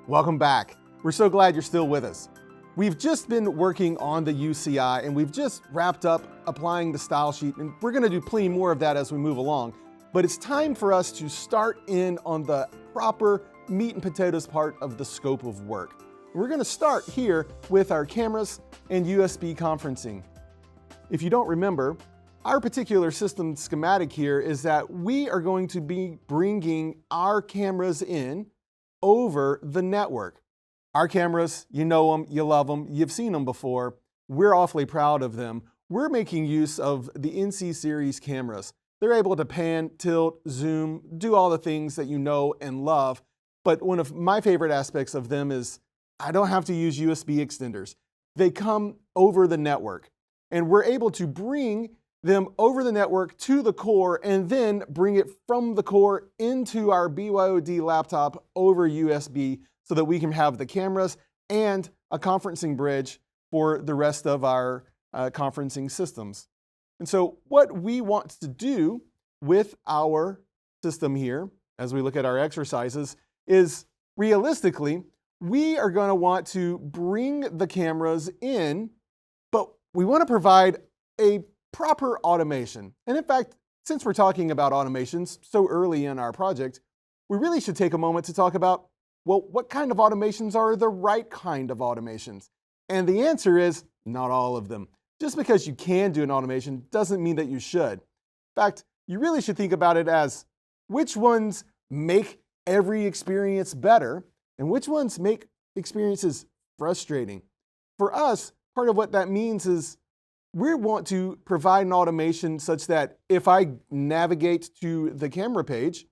Welcome back. We're so glad you're still with us. We've just been working on the UCI and we've just wrapped up applying the style sheet, and we're going to do plenty more of that as we move along. But it's time for us to start in on the proper meat and potatoes part of the scope of work. We're going to start here with our cameras and USB conferencing. If you don't remember, our particular system schematic here is that we are going to be bringing our cameras in over the network. Our cameras, you know them, you love them, you've seen them before. We're awfully proud of them. We're making use of the NC series cameras. They're able to pan, tilt, zoom, do all the things that you know and love. But one of my favorite aspects of them is I don't have to use USB extenders. They come over the network, and we're able to bring them over the network to the core and then bring it from the core into our BYOD laptop over USB so that we can have the cameras and a conferencing bridge for the rest of our conferencing systems. And so what we want to do with our system here, as we look at our exercises, is realistically, we are going to want to bring the cameras in, but we want to provide a proper automation. And in fact, since we're talking about automations so early in our project, we really should take a moment to talk about, well, what kind of automations are the right kind of automations? And the answer is not all of them. Just because you can do an automation doesn't mean that you should. In fact, you really should think about it as which ones make every experience better and which ones make experiences frustrating. For us, part of what that means is we want to provide an automation such that if I navigate to the camera page,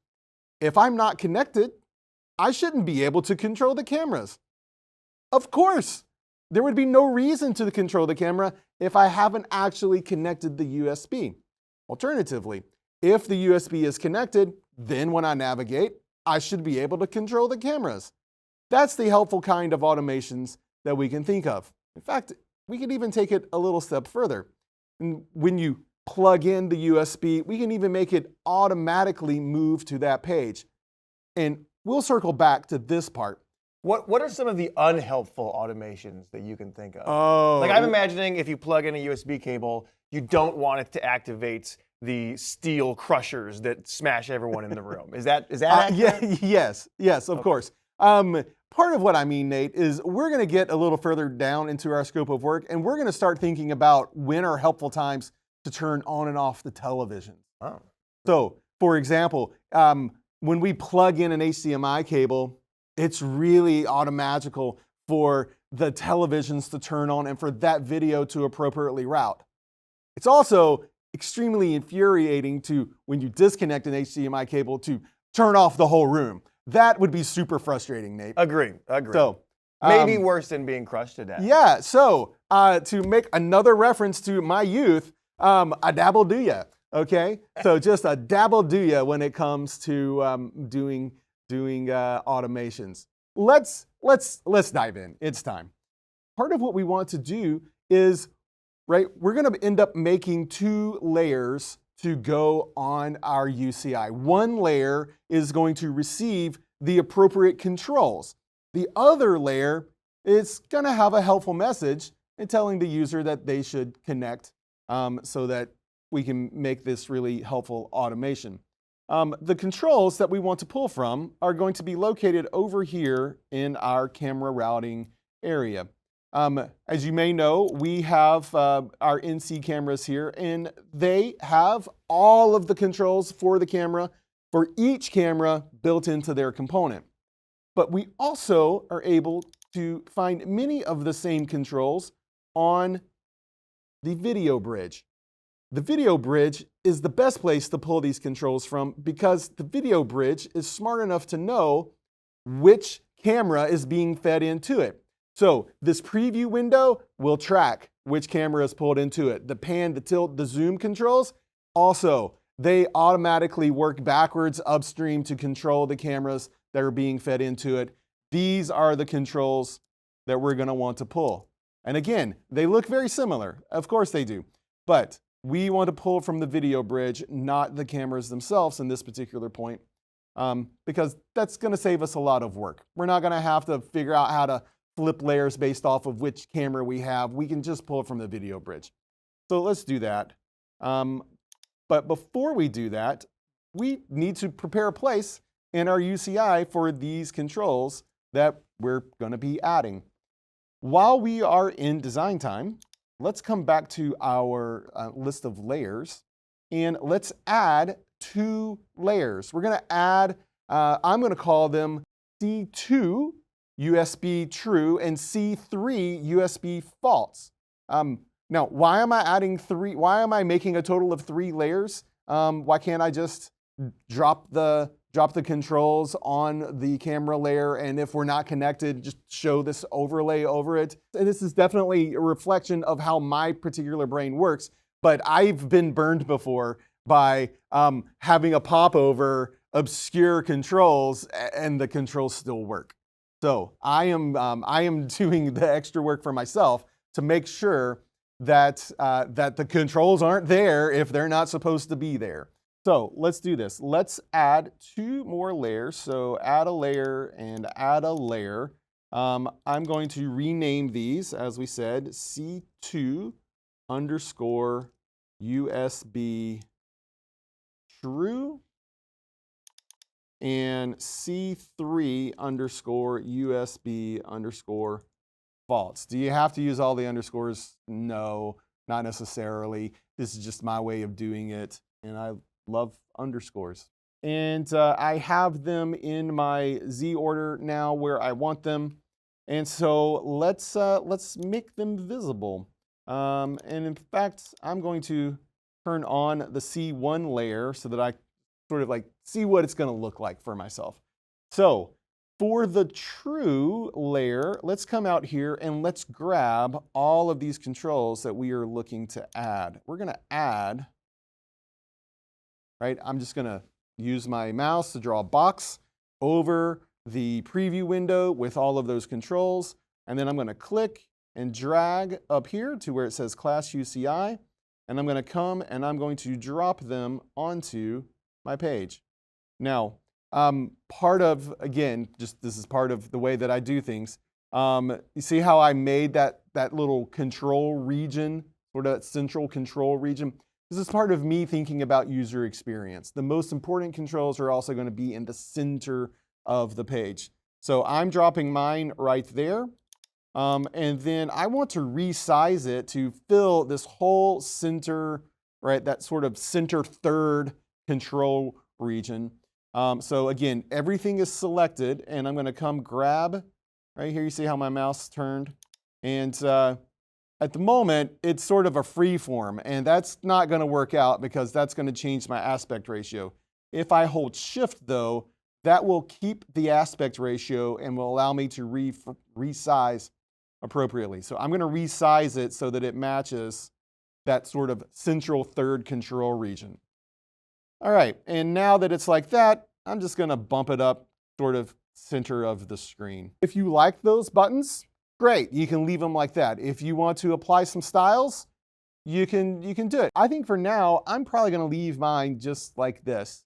if I'm not connected, I shouldn't be able to control the cameras. Of course, there would be no reason to control the camera if I haven't actually connected the USB. Alternatively, if the USB is connected, then when I navigate, I should be able to control the cameras. That's the helpful kind of automations that we can think of. In fact, we can even take it a little step further. And when you plug in the USB, we can even make it automatically move to that page. And we'll circle back to this part. What are some of the unhelpful automations that you can think of? Oh. Like I'm imagining if you plug in a USB cable, you don't want it to activate the steel crushers that smash everyone in the room. Is that accurate? Yes, of course. Part of what I mean, Nate, is we're going to get a little further down into our scope of work, and we're going to start thinking about when are helpful times to turn on and off the television. Oh. So, for example, when we plug in an HDMI cable, it's really automagical for the televisions to turn on and for that video to appropriately route. It's also extremely infuriating to, when you disconnect an HDMI cable, to turn off the whole room. That would be super frustrating, Nate. Agree. So, maybe worse than being crushed to death. Yeah, so to make another reference to my youth, a dabble do ya, okay? So just a dabble do ya when it comes to doing automations. Let's dive in. It's time. Part of what we want to do is, right, we're going to end up making two layers to go on our UCI. One layer is going to receive the appropriate controls. The other layer is going to have a helpful message in telling the user that they should connect so that we can make this really helpful automation. The controls that we want to pull from are going to be located over here in our camera routing area. As you may know, we have our NC cameras here, and they have all of the controls for the camera, for each camera built into their component. But we also are able to find many of the same controls on the video bridge. The video bridge is the best place to pull these controls from because the video bridge is smart enough to know which camera is being fed into it. So this preview window will track which camera is pulled into it. The pan, the tilt, the zoom controls, also, they automatically work backwards upstream to control the cameras that are being fed into it. These are the controls that we're going to want to pull. And again, they look very similar. Of course they do. But we want to pull from the video bridge, not the cameras themselves in this particular point. because that's going to save us a lot of work. We're not going to have to figure out how to flip layers based off of which camera we have. We can just pull it from the video bridge. So let's do that. But before we do that, we need to prepare a place in our UCI for these controls that we're going to be adding. While we are in design time, let's come back to our list of layers and let's add 2 layers. We're going to add, I'm going to call them C2 USB true and C3 USB false. Now, why am I adding 3? Why am I making a total of 3 layers? Why can't I just drop the controls on the camera layer, and if we're not connected, just show this overlay over it? And this is definitely a reflection of how my particular brain works, but I've been burned before by having a popover obscure controls and the controls still work. So I am doing the extra work for myself to make sure that that the controls aren't there if they're not supposed to be there. So let's do this. Let's add 2 more layers. So add a layer and add a layer. I'm going to rename these, as we said, C2 underscore USB true and C3 underscore USB underscore false. Do you have to use all the underscores? No, not necessarily. This is just my way of doing it, and I love underscores. And I have them in my Z order now where I want them. And so let's make them visible. And in fact, I'm going to turn on the C1 layer so that I sort of like see what it's going to look like for myself. So for the true layer, let's come out here and let's grab all of these controls that we are looking to add. We're going to add, right? I'm just going to use my mouse to draw a box over the preview window with all of those controls. And then I'm going to click and drag up here to where it says Class UCI. And I'm going to come and I'm going to drop them onto my page. Now, part of, again, just this is part of the way that I do things. You see how I made that little control region, sort of that central control region? This is part of me thinking about user experience. The most important controls are also going to be in the center of the page. So I'm dropping mine right there. And then I want to resize it to fill this whole center, right, that sort of center third control region. So again, everything is selected, and I'm going to come grab, right here, you see how my mouse turned? And at the moment, it's sort of a free form, and that's not going to work out because that's going to change my aspect ratio. If I hold Shift, though, that will keep the aspect ratio and will allow me to resize appropriately. So I'm going to resize it so that it matches that sort of central third control region. All right, and now that it's like that, I'm just going to bump it up sort of center of the screen. If you like those buttons, great, you can leave them like that. If you want to apply some styles, you can do it. I think for now, I'm probably going to leave mine just like this.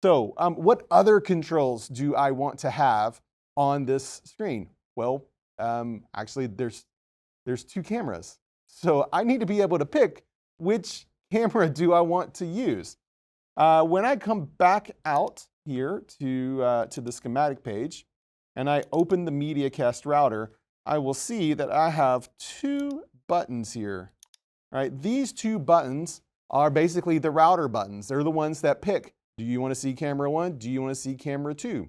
So what other controls do I want to have on this screen? Well, actually, there's 2 cameras. So I need to be able to pick which camera do I want to use. When I come back out here to the schematic page and I open the MediaCast router, I will see that I have 2 buttons here. Right? These 2 buttons are basically the router buttons. They're the ones that pick, do you want to see camera 1? Do you want to see camera 2?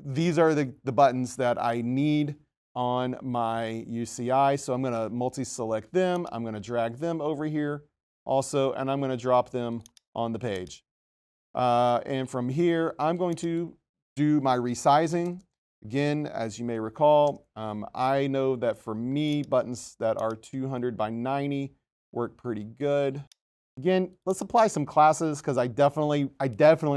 These are the buttons that I need on my UCI. So I'm going to multi-select them. I'm going to drag them over here also, and I'm going to drop them on the page. And from here, I'm going to do my resizing. Again, as you may recall, I know that for me, buttons that are 200 by 90 work pretty good. Again, let's apply some classes because I definitely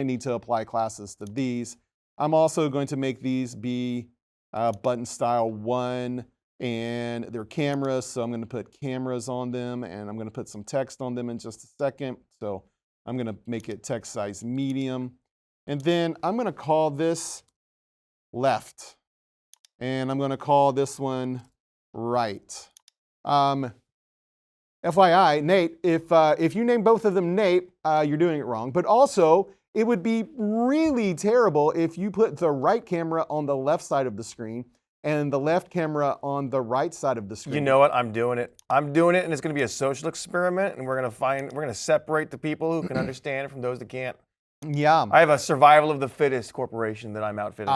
need to apply classes to these. I'm also going to make these be button style 1 and they're cameras. So I'm going to put cameras on them and I'm going to put some text on them in just a second. So I'm going to make it text size medium. And then I'm going to call this left. And I'm going to call this one right. FYI, Nate, if you name both of them Nate, you're doing it wrong. But also, it would be really terrible if you put the right camera on the left side of the screen and the left camera on the right side of the screen. You know what? I'm doing it. I'm doing it, and it's going to be a social experiment, and we're going to separate the people who can understand from those that can't. Yeah. I have a survival of the fittest corporation that I'm outfitting.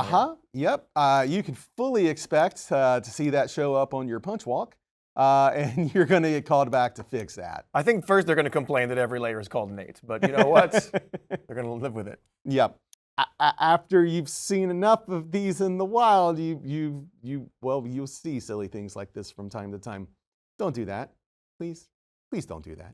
Yep. You can fully expect to see that show up on your punch walk, and you're going to get called back to fix that. I think first they're going to complain that every layer is called Nate, but you know what? They're going to live with it. Yep. After you've seen enough of these in the wild, you'll see silly things like this from time to time. Don't do that. Please don't do that.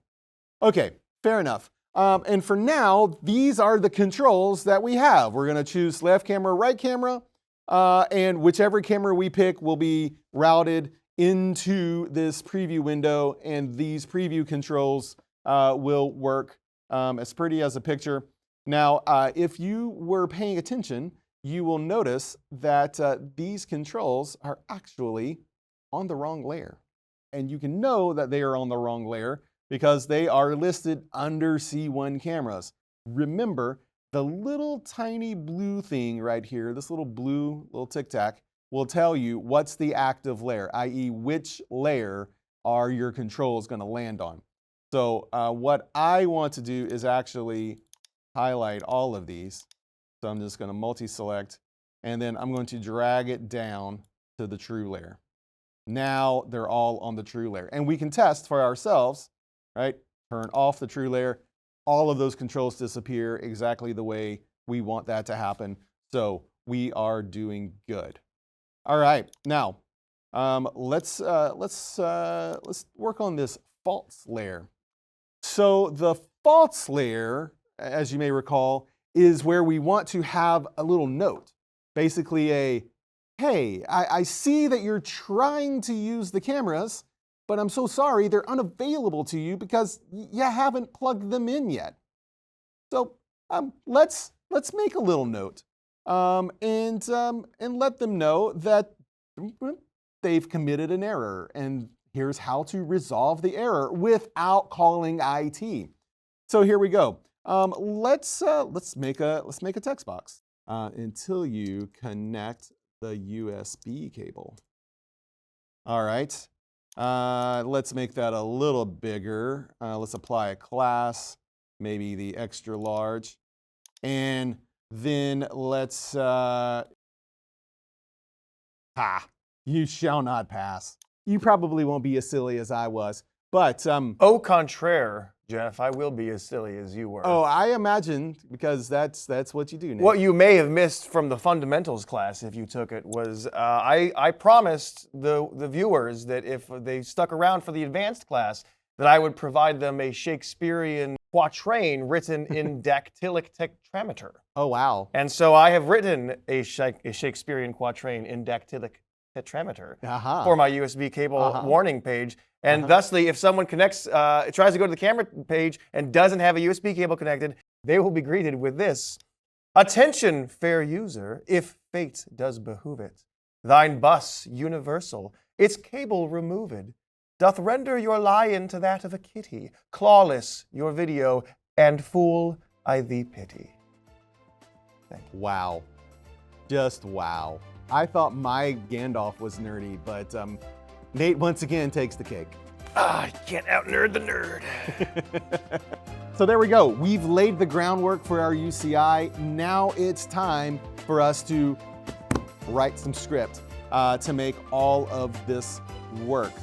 Okay, fair enough. And for now, these are the controls that we have. We're going to choose left camera, right camera, and whichever camera we pick will be routed into this preview window, and these preview controls will work as pretty as a picture. Now, if you were paying attention, you will notice that these controls are actually on the wrong layer. And you can know that they are on the wrong layer because they are listed under C1 cameras. Remember, the little tiny blue thing right here, this little blue little tic-tac, will tell you what's the active layer, i.e. which layer are your controls going to land on. So what I want to do is actually highlight all of these. So I'm just going to multi-select, and then I'm going to drag it down to the true layer. Now they're all on the true layer. And we can test for ourselves, right? Turn off the true layer. All of those controls disappear exactly the way we want that to happen. So we are doing good. All right, now let's work on this false layer. So the false layer, as you may recall, is where we want to have a little note. Basically a, hey, I see that you're trying to use the cameras, but I'm so sorry they're unavailable to you because you haven't plugged them in yet. So let's make a little note and let them know that they've committed an error, and here's how to resolve the error without calling IT. So here we go. Let's make a text box until you connect the USB cable. All right. Let's make that a little bigger. Let's apply a class, maybe the extra large, and then let's. You shall not pass. You probably won't be as silly as I was, but Au contraire, Jeff, I will be as silly as you were. Oh, I imagine, because that's what you do, Nate. What you may have missed from the fundamentals class, if you took it, was I promised the viewers that if they stuck around for the advanced class, that I would provide them a Shakespearean quatrain written in dactylic tetrameter. Oh, wow. And so I have written a Shakespearean quatrain in dactylic tetrameter for my USB cable warning page. And thusly, if someone tries to go to the camera page and doesn't have a USB cable connected, they will be greeted with this. Attention, fair user, if fate does behoove it. Thine bus universal, its cable removed, doth render your lion to that of a kitty, clawless your video, and fool I thee pity. Thank you. Wow. Just wow. I thought my Gandalf was nerdy, but Nate once again takes the cake. You can't out-nerd the nerd. So there we go. We've laid the groundwork for our UCI. Now it's time for us to write some script to make all of this work.